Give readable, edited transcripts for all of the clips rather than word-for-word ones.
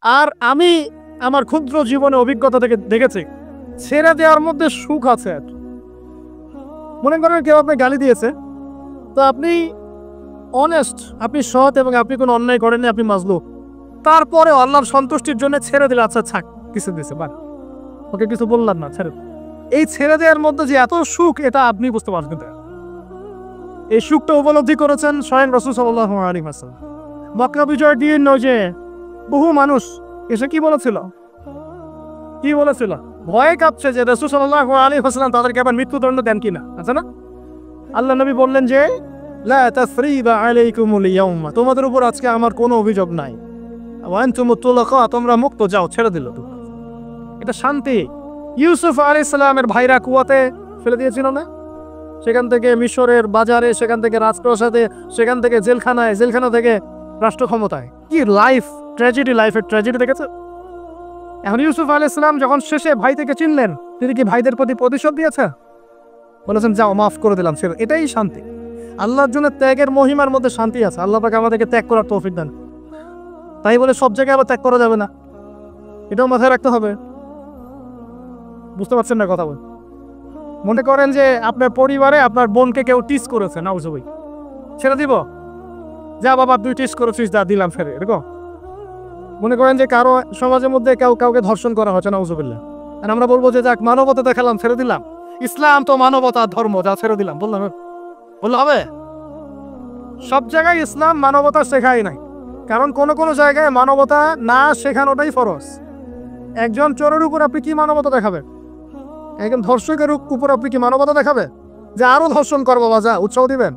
আর আমি আমার ক্ষুদ্র জীবনে অভিজ্ঞতা থেকে দেখেছি ছেড়ে দেওয়ার মধ্যে সুখ আছে। মনে করেন কেউ আপনি গালি দিয়েছে, তো আপনি অনেস্ট, আপনি সৎ এবং আপনি কোনো অন্যায় করেননি, আপনি মাজলুম, তারপরে আল্লাহর সন্তুষ্টির জন্য ছেড়ে দিলে, আচ্ছা ছাক, কিছু দিয়েছে বাট ওকে কিছু বললাম না, ছেড়ে। এই ছেড়ে দেওয়ার মধ্যে যে এত সুখ, এটা আপনি বুঝতে পারবেন না। এই সুখটা উপলব্ধি করেছেন স্বয়ং রাসূল সাল্লাল্লাহু আলাইহি ওয়াসাল্লাম। মক্কা বিজয়ের দিন যে বহু মানুষ এসে কি বলেছিল, ভয়ে কাঁপছে যে রাসূল সাল্লাল্লাহু আলাইহি ওয়াসাল্লাম তাদেরকে আবার মৃত্যুদণ্ড দেন কিনা, আছে না? আল্লাহ নবী বললেন যে লা তাসরিবা আলাইকুমুল ইয়াউমা, তোমাদের উপর আজকে আমার কোনো অভিযোগ নাই, ওয়া আনতুমুত তুলাকা, তোমরা মুক্ত, যাও, ছেড়ে দিল। তো এটা শান্তি। ইউসুফ আলাইহিস সালামের ভাইরা কুয়াতে ফেলে দিয়েছিল না, সেখান থেকে মিশরের বাজারে, সেখান থেকে রাজপ্রাসাদে, সেখান থেকে জেলখানায়, জেলখানা থেকে রাষ্ট্র ক্ষমতায়। কি লাইফ ট্র্যাজেডি, লাইফের ট্র্যাজেডি দেখেছে। এখন ইউসুফ আলাইহিস সালাম যখন শেষে ভাই থেকে চিনলেন, তিনি কি ভাইদের প্রতি প্রতিশোধ দিয়েছে? বলেছেন যাও, মাফ করে দিলাম, ছেড়ে। এটাই শান্তি। আল্লাহর জন্য ত্যাগের মহিমার মধ্যে শান্তি আছে। আল্লাহ পাক আমাদেরকে ত্যাগ করার তৌফিক দেন। তাই বলে সব জায়গায় আবার ত্যাগ করা যাবে না, এটাও মাথায় রাখতে হবে। বুঝতে পারছেন না কথা বল? মনে করেন যে আপনার পরিবারে আপনার বোনকে কেউ টিস করেছে, নাউজুবিল্লাহ, ছেড়ে দিব? যা বাবা, তুই টিস করেছিস, দা দিলাম, ফেরে, এরকম। মনে করেন যে কারো সমাজের মধ্যে কাউকে ধর্ষণ করা হচ্ছে, নাউজুবিল্লাহ, আর আমরা বলবো যে যাক, মানবতা দেখালাম, ছেড়ে দিলাম, ইসলাম তো মানবতা ধর্ম, যা ছেড়ে দিলাম, বললাম, বললে হবে? সব জায়গায় ইসলাম মানবতা শেখায় নাই, কারণ কোনো জায়গায় মানবতা না শেখানোটাই ফরজ। একজন চোরের উপর আপনি কি মানবতা দেখাবেন? একজন ধর্ষকের উপর আপনি কি মানবতা দেখাবে যে আরো ধর্ষণ করবো বা যা, উৎসাহ দিবেন?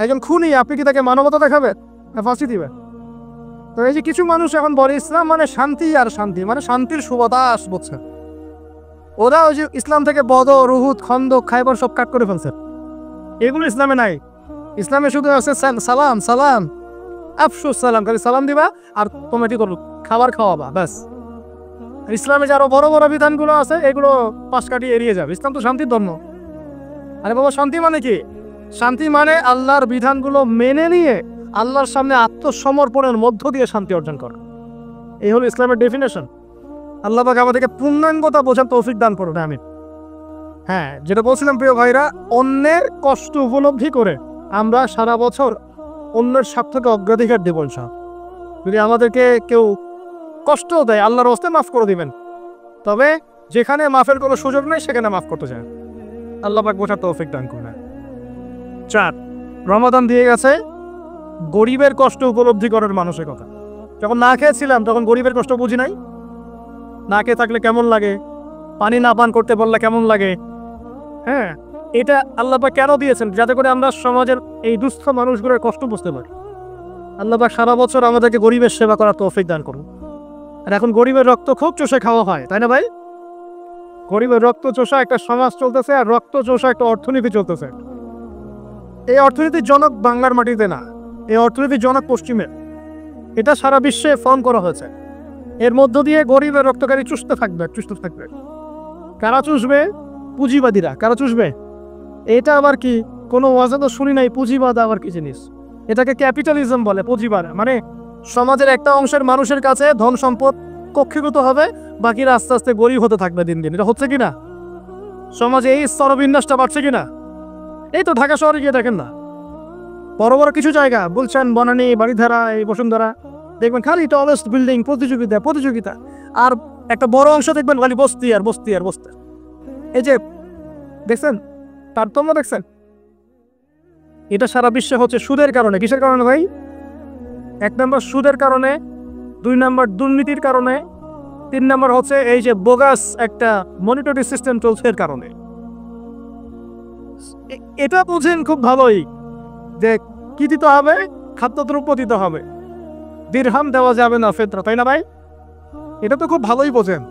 একজন খুনি, আপনি কি তাকে মানবতা দেখাবেন? ফাঁসি দিবেন? তো এই যে কিছু মানুষ এখন বলে ইসলাম মানে শান্তি, আর শান্তি মানে শান্তির সুবাতাস, বুঝছেন? ওরা ওই যে ইসলাম থেকে বদর, উহুদ, খন্দক, খায়বার সব কাট করে ফেলছে। এগুলো ইসলামে নাই। ইসলামে শুধু আছে সালাম, সালাম, আফসুস সালাম, খালি সালাম দিবা আর তোমরা কি করো, খাবার খাওয়াবা, ব্যাস। ইসলামে যে আরো বড় বড় বিধানগুলো আছে, এগুলো পাশ কাটিয়ে এড়িয়ে যাবে। ইসলাম তো শান্তির ধর্ম। আরে বাবা, শান্তি মানে কি? শান্তি মানে আল্লাহর বিধানগুলো মেনে নিয়ে আল্লাহর সামনে আত্মসমর্পণের মধ্য দিয়ে শান্তি অর্জন করা। এই হলো ইসলামের ডেফিনেশন। আল্লাহ পাক আমাদেরকে পূর্ণাঙ্গতা বোঝার তৌফিক দান করুন, আমিন। হ্যাঁ, যেটা বলছিলাম প্রিয় ভাইরা, অন্যের কষ্ট উপলব্ধি করে আমরা সারা বছর অন্যের স্বার্থকে অগ্রাধিকার দেব ইনশাআল্লাহ। যদি আমাদেরকে কেউ কষ্ট দেয়, আল্লাহর হস্তে মাফ করে দিবেন, তবে যেখানে মাফের কোনো সুযোগ নেই সেখানে মাফ করতে চান। আল্লাহ পাক বোঝার তৌফিক দান করুন। 4, রমাদান দিয়ে গেছে গরিবের কষ্ট উপলব্ধি করার মানুষের কথা। যখন না খেয়েছিলাম তখন গরিবের কষ্ট বুঝি নাই। না খেয়ে থাকলে কেমন লাগে, পানি না পান করতে বললে কেমন লাগে। হ্যাঁ, এটা আল্লাহ পাক কেন দিয়েছেন? যাতে করে আমরা সমাজের এই দুস্থ মানুষগুলোর কষ্ট বুঝতে পারি। আল্লাহ পাক সারা বছর আমাদেরকে গরিবের সেবা করার তৌফিক দান করুন। আর এখন গরিবের রক্ত খুব চষে খাওয়া হয়, তাই না ভাই? গরিবের রক্ত চষা একটা সমাজ চলতেছে, আর রক্ত চষা একটা অর্থনীতি চলতেছে। এই অর্থনীতির জনক বাংলার মাটিতে না, এই অর্থনীতির জনক পশ্চিমের। এটা সারা বিশ্বে ফর্ম করা হয়েছে। এর মধ্য দিয়ে গরিবের রক্তকারী চুষতে থাকবে। কারা চুষবে? পুঁজিবাদীরা। কারা চুষবে? এটা আবার কি? কোনো ওয়াজে তো শুনি নাই পুঁজিবাদ আবার কি জিনিস। এটাকে ক্যাপিটালিজম বলে। পুঁজিবাদ মানে সমাজের একটা অংশের মানুষের কাছে ধন সম্পদ কক্ষীভূত হবে, বাকিরা আস্তে আস্তে গরিব হতে থাকবে দিন দিন। এটা হচ্ছে কিনা? সমাজে এই স্তরবিন্যাসটা বাড়ছে কিনা? এই তো ঢাকা শহরে গিয়ে দেখেন না, বড় বড় কিছু জায়গা, বলছেন বনানী, বাড়িধারা, এই বসুন্ধরা, দেখবেন খালি টলেস্ট বিল্ডিং, প্রতিযোগিতা। আর একটা বড় অংশ দেখবেন খালি বস্তি আর বস্তি। এই যে দেখছেন তারতম্য, দেখছেন? এটা সারা বিশ্বে হচ্ছে সুদের কারণে। কিসের কারণে ভাই? 1 নম্বর সুদের কারণে, 2 নম্বর দুর্নীতির কারণে, 3 নম্বর হচ্ছে এই যে বোগাস একটা মনিটরি সিস্টেম চলছে এর কারণে। এটা বুঝেন খুব ভালোই যে কি দিতে হবে? খাদ্যদ্রব্য দিতে হবে, দিরহাম দেওয়া যাবে না, ফিতরা, তাই না ভাই? এটা তো খুব ভালোই বোঝেন।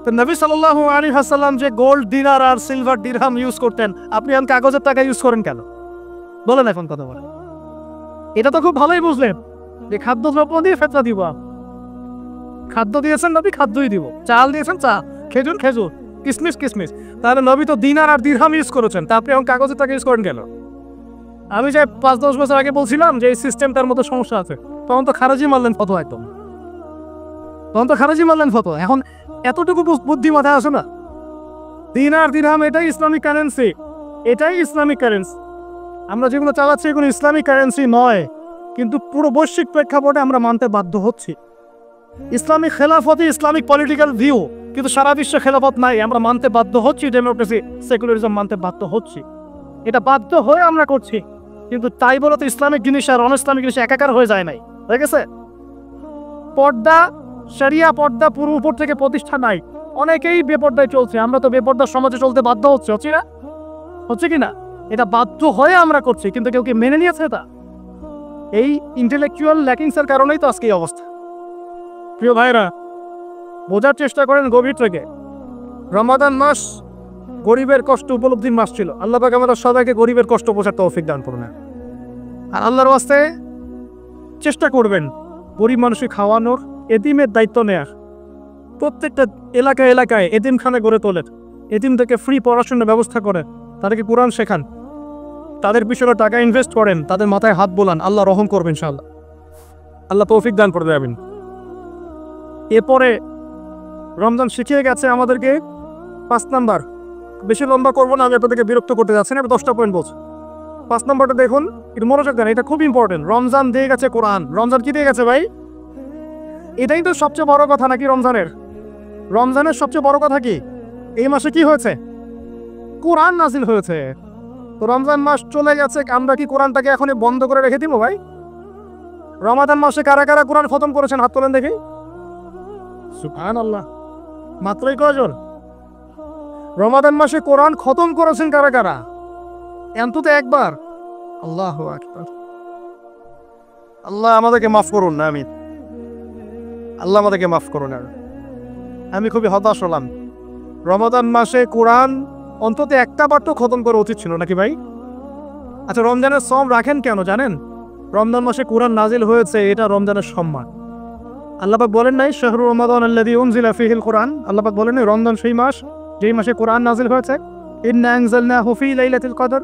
তো নবী সাল্লাল্লাহু আলাইহি ওয়াসাল্লাম যে গোল্ড দিনার আর সিলভার দিরহাম ইউজ করতেন, আপনি এখন কাগজের টাকা ইউজ করেন কেন? বলেন এখন কথা বলেন। এটা তো খুব ভালোই বুঝলেন যে খাদ্যদ্রব্য দিয়ে ফিতরা দিব। খাদ্য দিয়েছেন নবী, খাদ্যই দিব। চাল দিয়েছেন, চাল। খেজুর, কিসমিস। তাহলে নবী তো দিনার আর দিরহাম ইউজ করেছেন, তা আপনি এখন কাগজের টাকা ইউজ করেন কেন? আমি যে 5-10 বছর আগে বলছিলাম যে এই সিস্টেমটার মধ্যে সমস্যা আছে, তখন তো খারাজি মারলেন ফতোয়া একদম। তখন তো খারেজি মারলেন ফতোয়া। এখন এতটুকু বুদ্ধি মাথায় আসে না? দিনার দিরহাম এটাই ইসলামিক কারেন্সি, এটাই ইসলামিক কারেন্সি। আমরা যেগুলো চালাচ্ছি এগুলো ইসলামিক কারেন্সি নয়, কিন্তু পুরো বৈশ্বিক প্রেক্ষাপটে আমরা মানতে বাধ্য হচ্ছি। ইসলামিক খেলাফতই ইসলামিক পলিটিক্যাল ভিউ, কিন্তু সারা বিশ্বে খেলাফত নাই, আমরা মানতে বাধ্য হচ্ছি। ডেমোক্রেসি, সেকুলারিজম মানতে বাধ্য হচ্ছি। এটা বাধ্য হয়ে আমরা করছি, কিন্তু তাই বলে তো ইসলামিক জিনিস আর অন ইসলামিক জিনিস একাকার হয়ে যায় নাই, হয়ে গেছে। পর্দা, শরিয়া পর্দা পুরো উপর থেকে প্রতিষ্ঠা নাই, অনেকেই বেপর্দায় চলছে। আমরা তো বেপর্দার সমাজে চলতে বাধ্য হচ্ছি না? হচ্ছে কি না? এটা বাধ্য হয়ে আমরা করছি, কিন্তু কেউ কি মেনে নিয়েছে এটা? এই ইন্টেলেকচুয়াল ল্যাকিংসের কারণেই তো আজকে এই অবস্থা। প্রিয় ভাইরা, বোঝার চেষ্টা করেন গভীর থেকে। রমাদান মাস গরিবের কষ্ট উপলব্ধির মাস ছিল। আল্লাহ পাক আমাদের সবাইকে গরিবের কষ্ট বোঝার তৌফিক দান করুন। আর আল্লাহর ওয়াস্তে চেষ্টা করবেন গরিব মানুষকে খাওয়ানোর, এতিমের দায়িত্ব নেয়ার। প্রত্যেকটা এলাকায় এলাকায় এতিমখানা গড়ে তোলেন, এতিম থেকে ফ্রি পড়াশোনার ব্যবস্থা করেন, তাদেরকে কোরআন শেখান, তাদের পিছনে টাকা ইনভেস্ট করেন, তাদের মাথায় হাত বোলান। আল্লাহ রহম করবেন ইনশাআল্লাহ, আল্লাহ তৌফিক দান করে দেবেন। এরপরে রমজান শিখিয়ে গেছে আমাদেরকে 5 নাম্বার, বেশি লম্বা করবো না, আমি আপনাদেরকে বিরক্ত করতে যাচ্ছি না, 10টা পয়েন্ট বলছি। 5 নাম্বারটা দেখুন, একটু মনোযোগ দেন, এটা খুব ইম্পর্টেন্ট। রমজান দিয়ে গেছে কোরআন। রমজান কি দিয়ে গেছে ভাই? এটাই তো সবচেয়ে বড় কথা নাকি? রমজানের সবচেয়ে বড় কথা কি? এই মাসে কি হয়েছে? কোরআন নাজিল হয়েছে। তো রমজান মাস চলে গেছে, আমরা কি কোরআনটাকে এখনই বন্ধ করে রেখে দিব ভাই? রমাদান মাসে কারা কারা কোরআন খতম করেছেন হাত তোলেন দেখি। সুবহানাল্লাহ, মাত্রই কয়জন? রমাদান মাসে কোরআন খতম করেছেন কারা কারা? অন্তত একবার। আল্লাহু আকবার। আল্লাহ আমাদেরকে মাফ করুন না, আমিন। আল্লাহ আমাদেরকে মাফ করুন। আমি খুবই হতাশ হলাম। রমাদান মাসে কোরআন অন্তত একটা বার তো খতম করা উচিত ছিল নাকি ভাই? আচ্ছা, রমজানের সম রাখেন কেন জানেন? রমজান মাসে কোরআন নাজিল হয়েছে, এটা রমজানের সম্মান। আল্লাহ পাক বলেন নাই শাহরুর রমাদান আল্লাযী উনজিলা ফীহিল কোরআন? আল্লাহ পাক বলেন নাই রমজান সেই মাস যেই মাসে কোরআন নাজিল হয়েছে? ইন্না আনজালনাহু ফী লাইলাতিল কদর,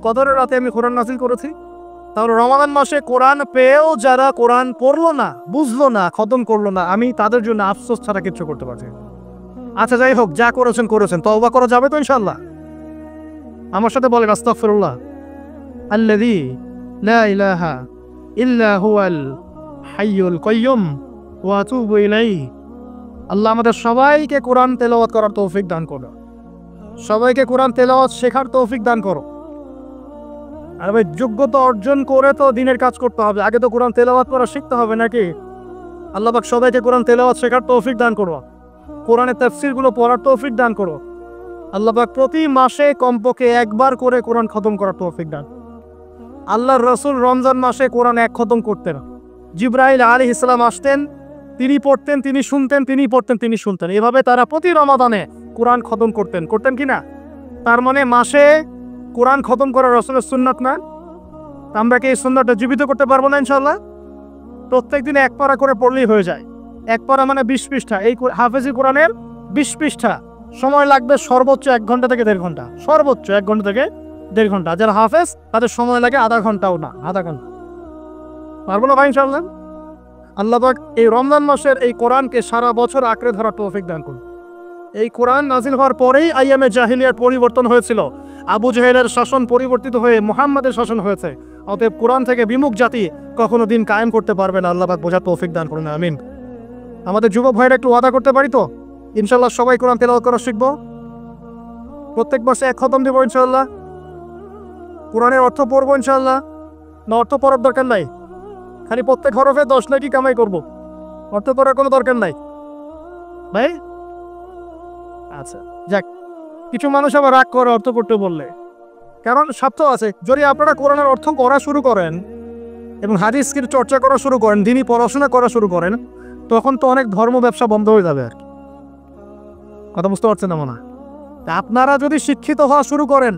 কদরের রাতে আমি কোরআন নাজিল করেছি। তাহলে রমাদান মাসে কোরআন পেয়েও যারা কোরআন পড়লো না, বুঝলো না, খতম করলো না, আমি তাদের জন্য আফসোস ছাড়া কিছু করতে পারছি। আচ্ছা যাই হোক, যা করেছেন করেছেন, তওবা করা যাবে তো ইনশাআল্লাহ? আমার সাথে বলেন আস্তাগফিরুল্লাহ আল্লাযী লা ইলাহা ইল্লা হুয়াল হাইয়ুল কাইয়্যুম ওয়া আতুবু ইলাইহি। আল্লাহ আমাদের সবাইকে কোরআন তেলাওয়াত করার তৌফিক দান করো, সবাইকে কোরআন তেলাওয়াত শেখার তৌফিক দান করো। আর ভাই, যোগ্যতা অর্জন করে তো দিনের কাজ করতে হবে, আগে তো কোরআন তেলাওয়াত করা শিখতে হবে নাকি? আল্লাহ পাক সবাইকে কোরআন তেলাওয়াত শেখার তৌফিক দান করো, কোরআনের তাফসীরগুলো পড়ার তৌফিক দান করো। আল্লাহ পাক প্রতি মাসে কমপক্ষে একবার করে কোরআন খতম করার তৌফিক দান। আল্লাহর রাসূল রমজান মাসে কোরআন এক খতম করতেন। জিবরাইল আলাইহিস সালাম আসতেন, তিনি পড়তেন, তিনি শুনতেন, তিনি পড়তেন, তিনি শুনতেন। এভাবে তারা প্রতি রমাদানে কোরআন খতম করতেন কি না? তার মানে মাসে কোরআন খতম করা রাসূলের সুন্নাত না? আমরা কি এই সুন্নাতটা জীবিত করতে পারবো না ইনশাআল্লাহ? প্রত্যেকদিন এক পারা করে পড়লেই হয়ে যায়। এক পারা মানে 20 পৃষ্ঠা। এই হাফেজি কোরআনের 20 পৃষ্ঠা, সময় লাগবে সর্বোচ্চ 1 ঘন্টা থেকে 1.5 ঘন্টা, সর্বোচ্চ 1 ঘন্টা থেকে 1.5 ঘন্টা। যারা হাফেজ তাদের সময় লাগে আধা ঘন্টাও না, আধা ঘন্টা। পারবো না ভাই ইনশাআল্লাহ? আল্লাহ পাক এই রমজান মাসের এই কোরআনকে সারা বছর আঁকড়ে ধরার তৌফিক দান করুন। এই কোরআন নাজিল হওয়ার পরেই আইয়ামে জাহিলিয়ার পরিবর্তন হয়েছিল। আবু জাহেলের শাসন পরিবর্তিত হয়ে মুহাম্মাদের শাসন হয়েছে। অতএব কোরআন থেকে বিমুখ জাতি কখনো দিন কায়েম করতে পারবে না। আল্লাহ পাক বোঝার তৌফিক দান করুন, আমিন। আমাদের যুবক ভাইরা একটু ওয়াদা করতে পারি তো ইনশাআল্লাহ সবাই কোরআন তেলাওয়াত করা শিখবো, প্রত্যেক মাসে এক খতম দেবো ইনশাআল্লাহ, কোরআনের অর্থ পড়বো ইনশাআল্লাহ। না অর্থ পড়ার দরকার নাই, খালি প্রত্যেক হরফে 10 নাকি কামাই করব, অর্থ পড়ার কোনো দরকার নাই ভাই? আচ্ছা যাক, কিছু মানুষ আবার রাগ করে অর্থ পড়তে বললে, কারণ স্বার্থ আছে। যদি আপনারা কোরআনের অর্থ করা শুরু করেন এবং হাদিসকে চর্চা করা শুরু করেন, দিনই পড়াশোনা করা শুরু করেন, তখন তো অনেক ধর্ম ব্যবসা বন্ধ হয়ে যাবে আর কি। কথা বুঝতে পারছেন না মনে হয়? আপনারা যদি শিক্ষিত হওয়া শুরু করেন,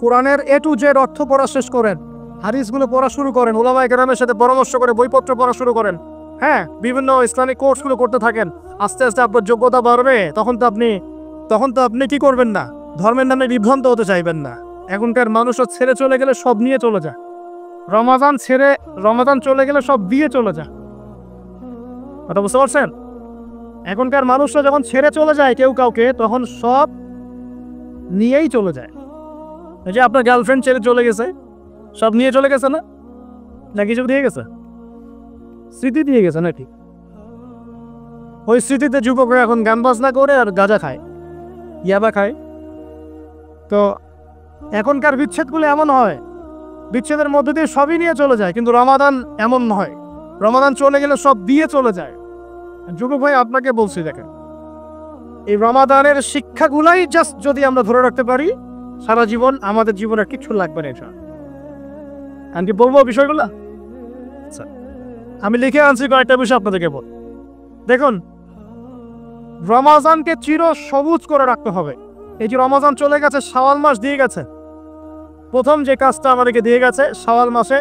কোরআনের A to Z অর্থ পড়া শেষ করেন, হাদিসগুলো পড়া শুরু করেন, উলামায়ে কেরামের সাথে পরামর্শ করে বইপত্র পড়া শুরু করেন, হ্যাঁ, বিভিন্ন ইসলামিক কোর্সগুলো করতে থাকেন, আস্তে আস্তে আপনার যোগ্যতা বাড়বে। তখন তো আপনি কি করবেন না? ধর্মের নামে বিভ্রান্ত হতে চাইবেন না। এখনকার মানুষও ছেড়ে চলে গেলে সব নিয়ে চলে যায়। রমাদান চলে গেলে সব দিয়ে চলে যায়। কথা বুঝতে পারছেন? এখনকার মানুষরা যখন ছেড়ে চলে যায় কেউ কাউকে, তখন সব নিয়েই চলে যায়। এই যে আপনার গার্লফ্রেন্ড ছেড়ে চলে গেছে, সব নিয়ে চলে গেছে না? না কিছু দিয়ে গেছে? স্মৃতি দিয়ে গেছে নাকি? ওই স্মৃতিতে যুবকরা এখন গান বাজনা করে আর গাঁজা খায়, ইয়াবা খায়। তো এখনকার বিচ্ছেদগুলো এমন হয়, বিচ্ছেদের মধ্যে দিয়ে সবই নিয়ে চলে যায়, কিন্তু রমাদান এমন নয়। রমাদান চলে গেলে সব দিয়ে চলে যায়। যুবক ভাই, আপনাকে বলছি, দেখেন, এই রমাদানের শিক্ষাগুলাই জাস্ট যদি আমরা ধরে রাখতে পারি, সারা জীবন আমাদের জীবনে কিছু লাগবে না। এটা আমি কি বলবো বিষয়গুলো? আচ্ছা, আমি লিখে আনছি কয়েকটা বিষয় আপনাদেরকে বল। দেখুন, রমাজানকে চির সবুজ করে রাখতে হবে। এই যে রমাজান চলে গেছে, শাওয়াল মাস দিয়ে গেছে, প্রথম যে কাজটা আমাদেরকে দিয়ে গেছে, শাওয়াল মাসে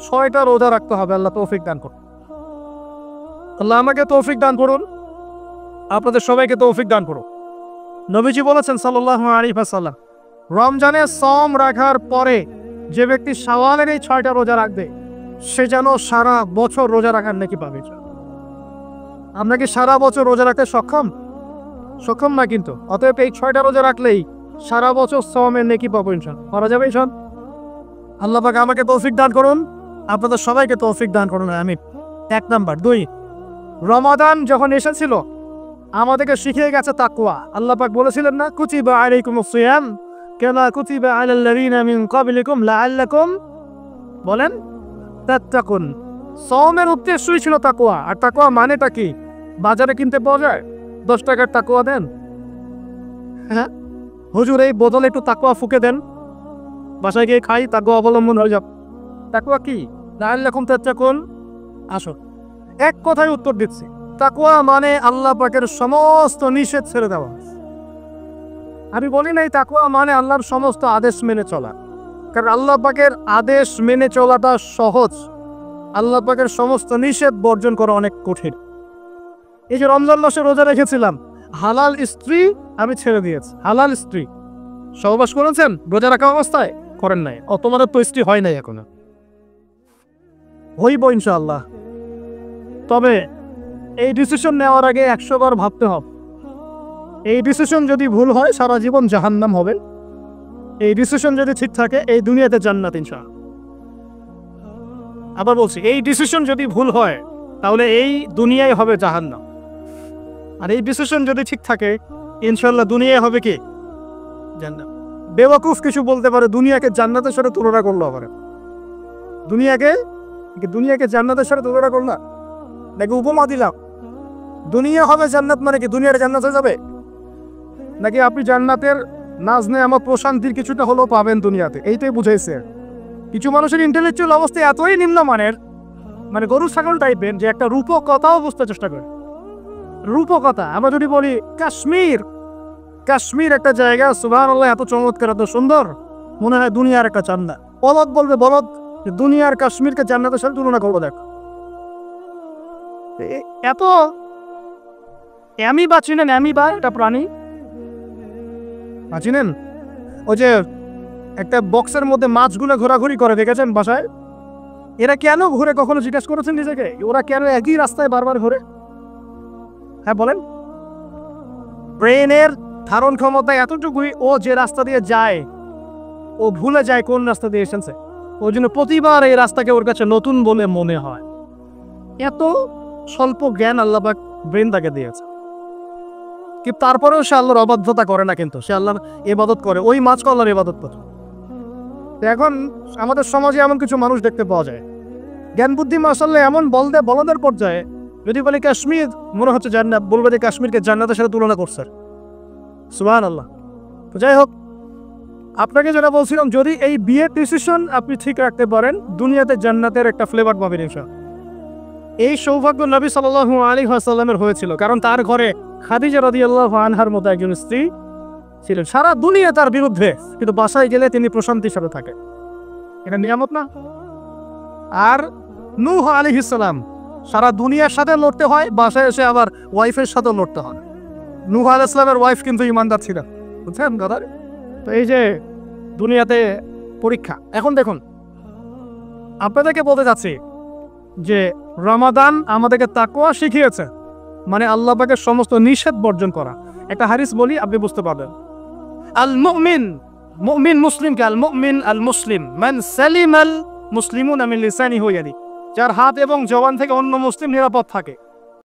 6টা রোজা রাখতে হবে। আল্লাহ তৌফিক দান করুন। আল্লাহ আমাকে তৌফিক দান করুন, আপনাদের সবাইকে তৌফিক দান করুন। নবীজি বলেছেন সাল্লাল্লাহু আলাইহি ওয়াসাল্লাম, রমজানে সওম রাখার পরে যে ব্যক্তি শাওয়ালের এই 6টা রোজা রাখবে, সে যেন সারা বছর রোজা রাখার নেকি পাবে। আমরা কি সারা বছর রোজা রাখতে সক্ষম না? কিন্তু অতএব এই 6টা রোজা রাখলেই সারা বছর সওমের নেকি পাবো ইনশাআল্লাহ। করা যাবে ইনশাআল্লাহ। আল্লাহ পাক আমাকে তৌফিক দান করুন, আপনাদের সবাইকে তৌফিক দান করুন। আমি 1 নাম্বার। 2, রমাদান যখন এসেছিল আমাদেরকে শিখিয়ে গেছে তাকওয়া। আল্লাহ পাক বলেছিলেন না, কুতিবা আলাইকুমুস সিয়াম কামা কুতিবা আলাল লাযিনা মিন ক্বাবলিকুম লাআল্লাকুম বলেন তাত্তাকুন। সওমের উদ্দেশ্যই ছিল তাকওয়া। আর তাকওয়া মানেটা কি? বাজারে কিনতে পাওয়া যায় 10 টাকার তাকওয়া দেন, হ্যাঁ হুজুর এই বোতলে একটু তাকওয়া ফুকে দেন, বাসায় গিয়ে খাই, তাকওয়া অবলম্বন হয়ে যাব। তাকওয়া কি? লাআল্লাকুম তাত্তাকুন। আসো, এক কথায় উত্তর দিচ্ছি, তাকওয়া মানে আল্লাহ পাকের সমস্ত নিষেধ ছেড়ে দেওয়া। আমি বলি নাই তাকওয়া মানে আল্লাহর সমস্ত আদেশ মেনে চলা, কারণ আল্লাহ পাকের আদেশ মেনে চলাটা সহজ, আল্লাহ পাকের সমস্ত নিষেধ বর্জন করা অনেক কঠিন। এই যে রমজান মাসে রোজা রেখেছিলাম, হালাল স্ত্রী আমি ছেড়ে দিয়েছি। হালাল স্ত্রী সহবাস করেছেন রোজা রাখা অবস্থায়? করেন নাই। তোমাদের তো স্ত্রী হয় নাই এখনো, হইব ইনশাআল্লাহ। তবে এই ডিসিশন নেওয়ার আগে 100 বার ভাবতে হবে। এই ডিসিশন যদি ভুল হয় সারা জীবন জাহান্নাম হবে। এই ডিসিশন যদি ঠিক থাকে এই দুনিয়াতে জান্নাত ইনশাআল্লাহ। আবার বলছি, এই ডিসিশন যদি ভুল হয় তাহলে এই দুনিয়ায় হবে জাহান্নাম। আর এই ডিসিশন যদি ঠিক থাকে ইনশাআল্লাহ দুনিয়ায় হবে কি? জান্নাত। বেওয়াকুফ কিছু বলতে পারে দুনিয়াকে জান্নাতের সাথে তুলনা করলো, আবার দুনিয়াকে জান্নাতের সাথে তুলনা করলা, নাকি উপমা দিলাম দুনিয়া হবে জান্নাত মানে কি দুনিয়ার জান্নাত হয়ে যাবে? নাকি আপনি জান্নাতের নাজনে আমার প্রশান্তির কিছুটা হলেও পাবেন দুনিয়াতে, এইটাই বুঝাইছে। কিছু মানুষের ইন্টেলেকচুয়াল অবস্থা এতই নিম্নমানের, মানে গরু ছাগল টাইপের, যে একটা রূপকথাও বুঝতে চেষ্টা করে। রূপকথা আমরা যদি বলি কাশ্মীর একটা জায়গা, সুবহানাল্লাহ, এত চমৎকার, এত সুন্দর, মনে হয় দুনিয়ার একটা জান্নাত। বলদ বলবে বলদ, দুনিয়ার কাশ্মীরকে জান্নাতের সাথে তুলনা করবো। দেখো এত অ্যামিবা চিনেন? অ্যামিবা একটা প্রাণী চিনেন? ওই যে একটা বক্সের মধ্যে মাছগুলো ঘোরাঘুরি করে, দেখেছেন বাসায়? এরা কেন ঘুরে, কখনো জিজ্ঞেস করেছেন নিজেকে? ওরা কেন একই রাস্তায় বারবার ঘুরে? হ্যাঁ বলেন। ব্রেনের ধারণ ক্ষমতা এতটুকুই, ও যে রাস্তা দিয়ে যায় ও ভুলে যায় কোন রাস্তা দিয়ে এসেছে। ওই জন্য প্রতিবার এই রাস্তাকে ওর কাছে নতুন বলে মনে হয়। এত স্বল্প জ্ঞান আল্লাহ পাক ব্রেন তাকে দিয়েছে। কিন্তু তারপরেও সে আল্লাহর অবাধ্যতা করে না, কিন্তু সে আল্লাহর ইবাদত করে। ওই মাছ আল্লাহর ইবাদত করে। এখন আমাদের সমাজে এমন কিছু মানুষ দেখতে পাওয়া যায়, জ্ঞান বুদ্ধি মাশাআল্লাহ এমন বলদের পর্যায়ে, যদি বলি কাশ্মীর মনে হচ্ছে জান্নাত, বলবে যে কাশ্মীরকে জান্নাতের সাথে তুলনা করছে। সুবহানাল্লাহ। তো যাই হোক, আপনাকে যেটা বলছিলাম, যদি এই বিয়ের ডিসিশন আপনি ঠিক রাখতে পারেন, দুনিয়াতে জান্নাতের একটা ফ্লেভার পাবেন ইনশাআল্লাহ। এই সৌভাগ্য নবী সাল্লাল্লাহু আলাইহি ওয়াসাল্লামের হয়েছিল, কারণ তার ঘরে খাদিজা রাদিয়াল্লাহু আনহার মতো একজন স্ত্রী ছিলেন। সারা দুনিয়া তার বিরুদ্ধে, কিন্তু বাসায় গেলে তিনি প্রশান্তির সাথে থাকেন। এটা নিয়ামত না? আর নূহ আলাইহিস সালাম সারা দুনিয়ার সাথে লড়তে হয়, বাসায় এসে আবার ওয়াইফের সাথে লড়তে হয়। নূহ আলাইহিস সালামের ওয়াইফ কিন্তু ইমানদার ছিল, বুঝছেন দাদা? তো এই যে দুনিয়াতে পরীক্ষা। এখন দেখুন, আপনাদেরকে বলতে চাচ্ছি যে রমাদান আমাদেরকে তাকওয়া শিখিয়েছে, মানে আল্লাহ পাকের সমস্ত নিষেধ বর্জন করা। একটা হাদিস বলি, আপনি বুঝতে পারবেন। আল মুমিন, মুমিন মুসলিমকে আল মুমিন আল মুসলিম মান সালিমাল মুসলিমুনা মিন লিসানিহি ওয়া ইয়াদিহি, যার হাত এবং জবান থেকে অন্য মুসলিম নিরাপদ থাকে।